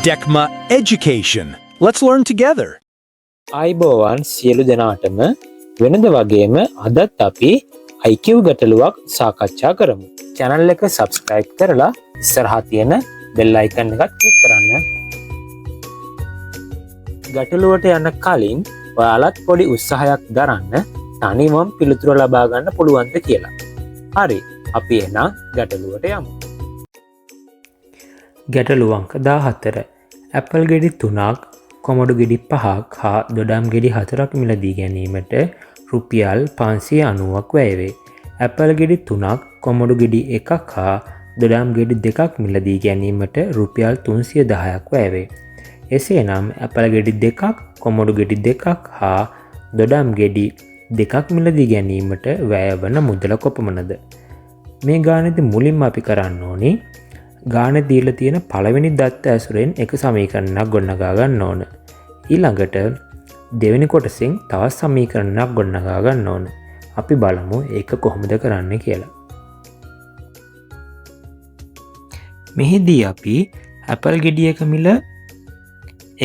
Decma Education. Let's learn together. ආයිබෝවන් සියලු දෙනාටම වෙනද වගේම අදත් අපි IQ ගැටලුවක් සාකච්ඡා කරමු. channel එක subscribe කරලා ඉස්සරහා තියෙන bell icon එකත් click කරන්න. ගැටලුවට යන්න කලින් ඔයාලත් පොඩි උත්සාහයක් දරන්න තනිවම පිළිතුර ලබා ගන්න පුළුවන්ද කියලා. හරි, අපි එහෙනම් ගැටලුවට යමු. ගැටලුව අංක 14. ඇපල් ගෙඩි 3ක් කොමඩු ගෙඩි 5ක් හා දොඩම් ගෙඩි 4ක් මිලදී ගැනීමට රුපියල් 590ක් වැය වේ. ඇපල් ගෙඩි 3ක් කොමඩු ගෙඩි 1ක් හා දොඩම් ගෙඩි 2ක් මිලදී ගැනීමට රුපියල් 310ක් වැය වේ. එසේනම් ඇපල් ගෙඩි 2ක් කොමඩු ගෙඩි 2ක් හා දොඩම් ගෙඩි 2ක් මිලදී ගැනීමට වැය වන මුදල කොපමණද? මේ ගානේදී මුලින්ම අපි කරන්න ඕනේ ගාන දීලා තියෙන පළවෙනි දත්ත ඇසුරෙන් එක සමීකරණයක් ගොඩනගා ගන්න ඕන. ඊළඟට දෙවෙනි කොටසෙන් තවත් සමීකරණයක් ගොඩනගා ගන්න ඕන. අපි බලමු ඒක කොහොමද කරන්නේ කියලා. මෙහිදී අපි ඇපල් ගෙඩියක මිල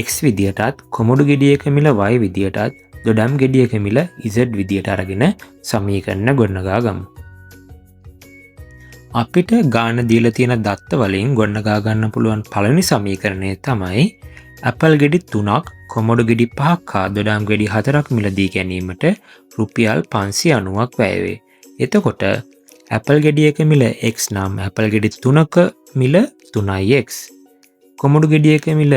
x විදියටත් කොමඩු ගෙඩියක මිල y විදියටත් දොඩම් ගෙඩියක මිල z විදියට අරගෙන සමීකරණ ගොඩනගා ගමු. අපිට ගාන දීලා තියෙන දත්ත වලින් ගොඩනගා ගන්න පුළුවන් පළවෙනි සමීකරණය තමයි ඇපල් ගෙඩි 3ක් කොමඩු ගෙඩි 5ක් හා දොඩම් ගෙඩි 4ක් මිලදී ගැනීමට රුපියල් 590ක් වැය වේ. එතකොට ඇපල් ගෙඩියක මිල x නම් ඇපල් ගෙඩි 3ක මිල 3x. කොමඩු ගෙඩියක මිල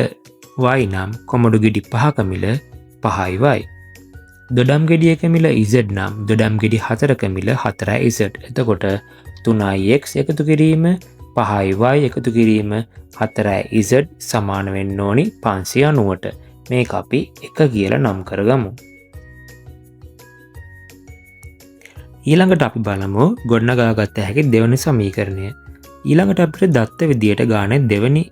y නම් කොමඩු ගෙඩි 5ක මිල 5y. දොඩම් ගෙඩියක මිල z නම් දොඩම් ගෙඩි 4ක මිල 4z. එතකොට 3x එකතු කිරීම 5y එකතු කිරීම 4z සමාන වෙන්න ඕනි 590ට. මේක අපි 1 කියලා නම් කරගමු. ඊළඟට අපි බලමු ගොඩනගාගත හැකි දෙවෙනි සමීකරණය. ඊළඟට අපිට දත්ත විදියට ගානේ දෙවෙනි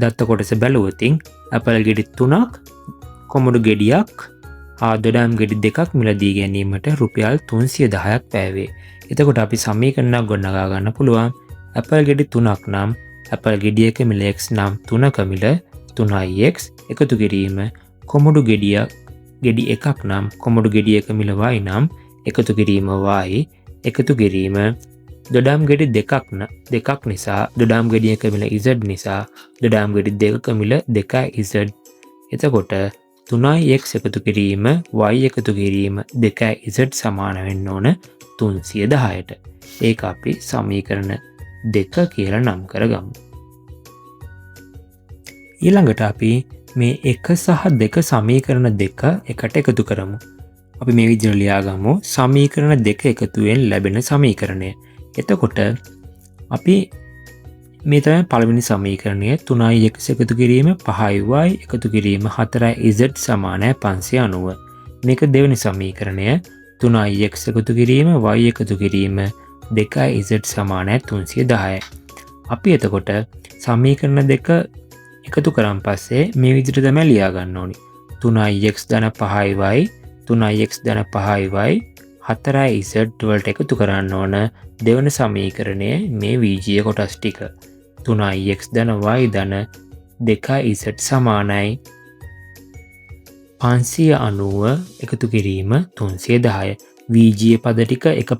දත්ත කොටස බැලුවොතින් ඇපල් ගෙඩි 3ක් කොමඩු ගෙඩියක් හා දොඩම් ගෙඩි 2ක් මිලදී ගැනීමට රුපියල් 310ක් වැය වේ. එතකොට අපි සමීකරණයක් ගොඩනගා ගන්න පුළුවන්. ඇපල් ගෙඩි 3ක් නම් ඇපල් ගෙඩියක මිල x නම් 3ක මිල 3x එකතු කිරීම කොමඩු ගෙඩි එකක් නම් කොමඩු ගෙඩියක මිල y නම් එකතු කිරීම y එකතු කිරීම දොඩම් ගෙඩි දෙකක් නිසා දොඩම් ගෙඩියක මිල z නිසා දොඩම් ගෙඩි 2ක මිල 2z. එතකොට 3x එකතු කිරීම y එකතු කිරීම 2z සමාන වෙන්න ඕන 310ට. ඒක අපි සමීකරණ 2 කියලා නම් කරගමු. ඊළඟට අපි මේ 1 සහ 2 සමීකරණ 2 එකට එකතු කරමු. අපි මේ විදිහට ලියාගමු සමීකරණ 2 එකතුවෙන් ලැබෙන සමීකරණය. එතකොට අපි මේ තමයි පළවෙනි සමීකරණය 3x එකතු කිරීම 5y එකතු කිරීම 4z සමාන 590. මේක දෙවෙනි සමීකරණය 3x එකතු කිරීම y එකතු කිරීම 2z සමාන 310. අපි එතකොට සමීකරණ 2 එකතු කරන් පස්සේ මේ විදිහට තමයි ලියා ගන්න ඕනි. 3x ධන 5y 3x ධන 5y 4z වලට එකතු කරන්න ඕන දෙවන සමීකරණයේ මේ VG කොටස් ටික. 3x ධන y ධන 2z සමානයි 590 එකතු කිරීම 310. VG පද ටික එක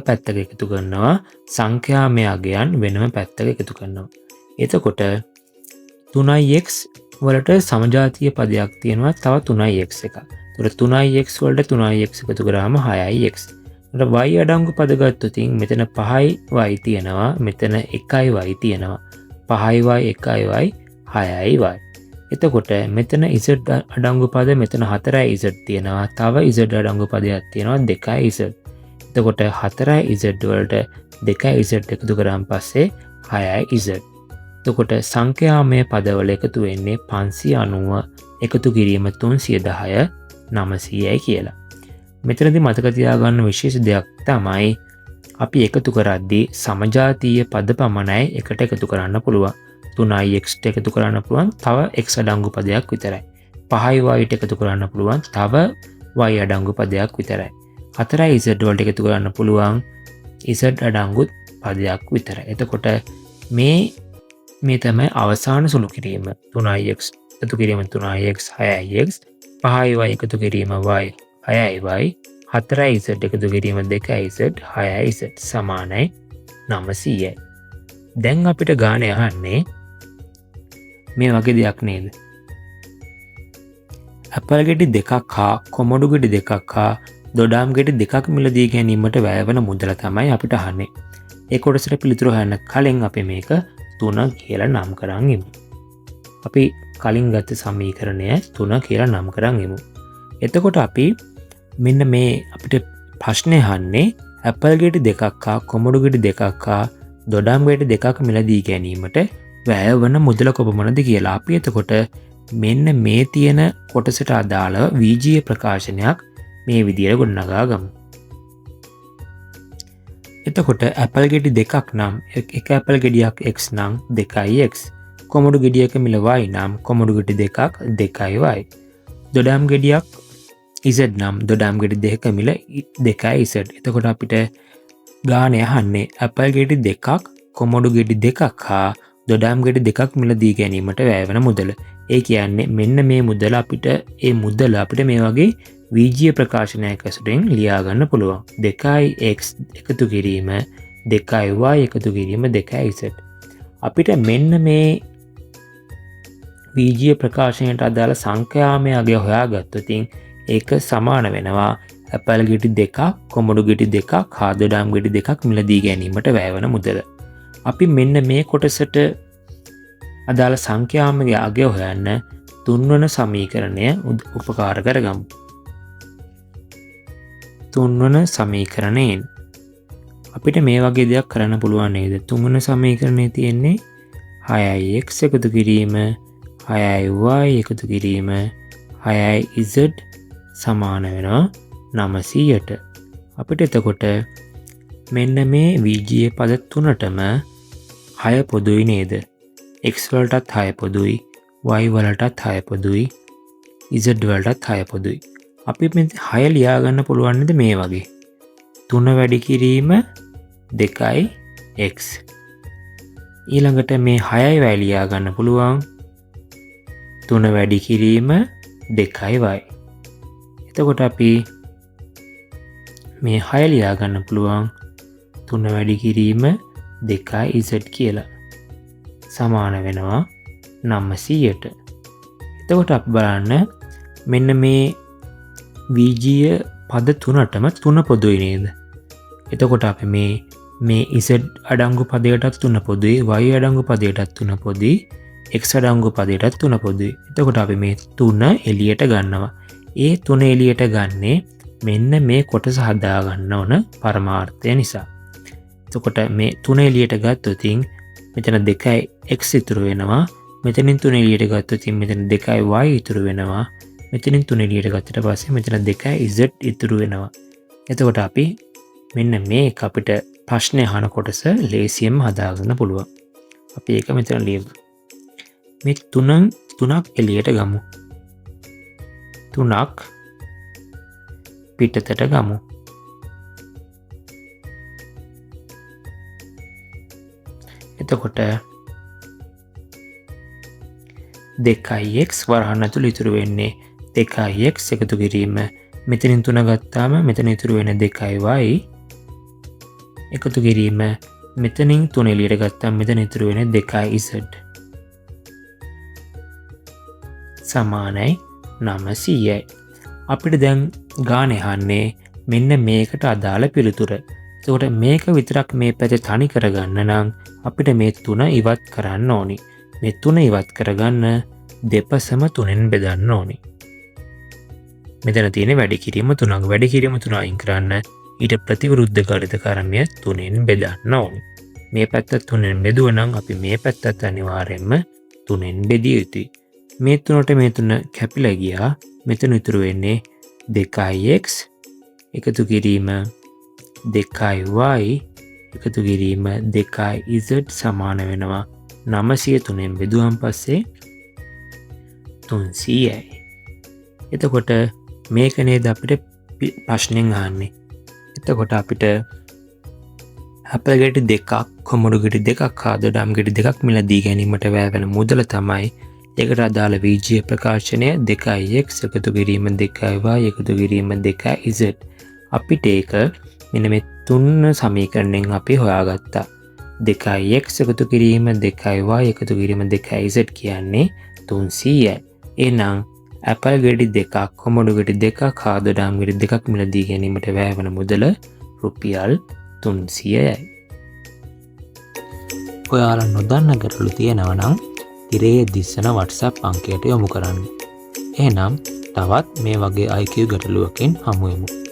පැත්තක එකතු කරනවා. සංඛ්‍යාමය අගයන් වෙනම පැත්තක එකතු කරනවා. එතකොට 3x වලට සමජාතීය පදයක් තියෙනවා තව 3x එකක්. එතකොට 3x වලට 3x එකතු කරාම 6x. එතකොට y අඩංගු පද ගත්තොත් මෙතන 5y තියෙනවා මෙතන 1y තියෙනවා. 5y 1y 6y. එතකොට මෙතන z අඩංගු පද මෙතන 4z තියෙනවා. තව z අඩංගු පදයක් තියෙනවා 2z. එතකොට 4z වලට 2z එකතු කරාන් පස්සේ 6z. එතකොට සංඛ්‍යාමය පදවල එකතු වෙන්නේ 590 එකතු කිරීම 310 900යි කියලා. මෙතනදී මතක තියාගන්න විශේෂ දෙයක් තමයි අපි එකතු කරද්දී සමජාතීය පද පමණයි එකට එකතු කරන්න පුළුවන්. 3x එකතු කරන්න පුළුවන් තව x අඩංගු පදයක් විතරයි. 5y එකතු කරන්න පුළුවන් තව y අඩංගු පදයක් විතරයි. 4z වලට එකතු කරන්න පුළුවන් z අඩංගු පදයක් විතරයි. එතකොට මේ මේ තමයි අවසාන සුළු කිරීම 3x එකතු කිරීම 3x 6x 5y එකතු කිරීම y 6y 4z එකතු කිරීම 2z 6z සමානයි 900යි. දැන් අපිට ගාන අහන්නේ මේ වගේ දෙයක් නේද? ඇපල් ගෙඩි දෙකක් හා කොමඩු ගෙඩි දෙකක් හා දොඩාම් ගෙඩි දෙකක් මිලදී ගැනීමට වැය වන මුදල තමයි අපිට අහන්නේ. ඒ කොටසට පිළිතුරු හොයන්න කලින් අපි මේක 3 කියලා නම් කරන් ඉමු. අපි කලින් ගත්ත සමීකරණය 3 කියලා නම් කරන් ඉමු. එතකොට අපි මෙන්න මේ අපිට ප්‍රශ්නේ අහන්නේ ඇපල් ගෙඩි දෙකක් හා කොමඩු ගෙඩි දෙකක් හා දොඩාම් ගෙඩි දෙකක් මිලදී ගැනීමට වැය වන මුදල කොපමණද කියලා. අපි එතකොට මෙන්න මේ තියෙන කොටසට අදාළව VGA ප්‍රකාශනයක් මේ විදියට ගොඩනගා ගමු. එතකොට ඇපල් ගෙඩි දෙකක් නම් එක ඇපල් ගෙඩියක් x නම් 2x. කොමඩු ගෙඩියක මිල y නම් කොමඩු ගෙඩි දෙකක් 2y. දොඩාම් ගෙඩියක් z නම් දොඩාම් ගෙඩි දෙකක මිල 2z. එතකොට අපිට ගාණය අහන්නේ ඇපල් ගෙඩි දෙකක් කොමඩු ගෙඩි දෙකක් හා දොඩාම් ගෙඩි දෙකක් මිලදී ගැනීමට වැය වෙන මුදල. ඒ කියන්නේ මෙන්න මේ මුදල අපිට මේ වගේ VGA ප්‍රකාශනයක් ඇසුරෙන් ලියා ගන්න පුළුවන්. 2x එකතු කිරීම 2y එකතු කිරීම 2z. අපිට මෙන්න මේ VGA ප්‍රකාශනයට අදාළ සංඛ්‍යාමය අගය හොයාගත්තොත් ඒක සමාන වෙනවා ඇපල් ගෙඩි දෙකක් කොමඩු ගෙඩි දෙකක් හා දොඩාම් ගෙඩි දෙකක් මිලදී ගැනීමට වැය වෙන මුදල. අපි මෙන්න මේ කොටසට අදාළ සංඛ්‍යාමය අගය හොයන්න තුන්වන සමීකරණය උපකාර කරගමු. තුන්වන සමීකරණයෙන් අපිට මේ වගේ දෙයක් කරන්න පුළුවන් නේද? තුන්වන සමීකරණයේ තියෙන්නේ 6x එකතු කිරීම 6y එකතු කිරීම 6z සමාන වෙනවා 900ට. අපිට එතකොට මෙන්න මේ VGA පද තුනටම 6 පොදුයි නේද? x වලටත් 6 පොදුයි, y වලටත් 6 පොදුයි, z වලටත් 6 පොදුයි. අපි මේ 6 ලියා ගන්න පුළුවන් නේද මේ වගේ? 3 වැඩි කිරීම 2x. ඊළඟට මේ 6යි y ලියා ගන්න පුළුවන් 3 වැඩි කිරීම 2y. එතකොට අපි මේ 6 ලියා ගන්න පුළුවන් 3 වැඩි කිරීම 2z කියලා. සමාන වෙනවා 900ට. එතකොට අපි බලන්න මෙන්න මේ VGA පද තුනටම 3 පොදුයි නේද? එතකොට අපි මේ z අඩංගු පදයටත් 3 පොදුයි, y අඩංගු පදයටත් 3 පොදුයි, x අඩංගු පදයටත් 3 පොදුයි. එතකොට අපි මේ 3 එළියට ගන්නවා. ඒ 3 එළියට ගන්නේ මෙන්න මේ කොටස හදා ගන්න ඕන පරමාර්ථය නිසා. එතකොට මේ 3 එළියට ගත්තොත් මෙතන 2x ඉතුරු වෙනවා. මෙතනින් 3 එළියට ගත්තොත් මෙතන 2y ඉතුරු වෙනවා. මෙතනින් 3 එළියට ගත්තට පස්සේ මෙතන 2z ඉතුරු වෙනවා. එතකොට අපි මෙන්න මේක අපිට ප්‍රශ්නේ අහන කොටස ලේසියෙන්ම හදාගන්න පුළුවන්. අපි ඒක මෙතන ලියමු. මේ 3ක් එළියට ගමු. 3ක් පිටතට ගමු. එතකොට 2x වරහන් ඇතුළේ ඉතුරු වෙන්නේ 2x එකතු කිරීම මෙතනින් 3 ගත්තාම මෙතන ඉතුරු වෙන 2y එකතු කිරීම මෙතනින් 3 එළියට ගත්තාම මෙතන ඉතුරු වෙන 2z සමානයි 900යි. අපිට දැන් ගාන අහන්නේ මෙන්න මේකට අදාළ පිළිතුර. එතකොට මේක විතරක් මේ පැත්තේ තනි කරගන්න නම් අපිට මේ 3 ඉවත් කරන්න ඕනි. මේ 3 ඉවත් කරගන්න දෙපසම 3ෙන් බෙදන්න ඕනි. මෙතන තියෙන වැඩි කිරීම 3ක්. වැඩි කිරීම 3 අයින් කරන්න ඊට ප්‍රතිවිරුද්ධ ගණිත කර්මය 3ෙන් බෙදන්න ඕනි. මේ පැත්ත 3ෙන් බෙදුවා නම් අපි මේ පැත්තත් අනිවාර්යයෙන්ම 3ෙන් බෙදිය යුතුයි. මේ 3ට මේ 3 කැපිලා ගියා. මෙතන ඉතුරු වෙන්නේ 2x එකතු කිරීම 2y එකතු කිරීම 2z සමාන වෙනවා 900 3ෙන් බෙදුවම පස්සේ 300යි. එතකොට මේක නේද අපිට ප්‍රශ්නෙන් අහන්නේ. එතකොට අපිට ඇපල් ගෙඩි දෙකක්, කොමඩු ගෙඩි දෙකක්, හාදඩම් ගෙඩි දෙකක් මිලදී ගැනීමට වැෑවෙන මුදල තමයි ඒකට අදාළ VGA ප්‍රකාශනය 2x එකතු කිරීම 2y එකතු කිරීම 2z. අපිට ඒක මෙන්න මේ තුන් සමීකරණයෙන් අපි හොයාගත්තා. 2x එකතු කිරීම 2y එකතු කිරීම 2z කියන්නේ 300යි. එහෙනම් ඇපල් ගෙඩි දෙකක්, කොමඩු ගෙඩි දෙකක්, හාදඩම් ගෙඩි දෙකක් මිලදී ගැනීමට වැෑවෙන මුදල රුපියල් 300යි. ඔයාලා නොදන්න ගැටලු තියෙනවා නම් තිරයේ දිස්සන WhatsApp අංකයට යොමු කරන්න. එහෙනම් තවත් මේ වගේ IQ ගැටලුවකින් හමු වෙමු.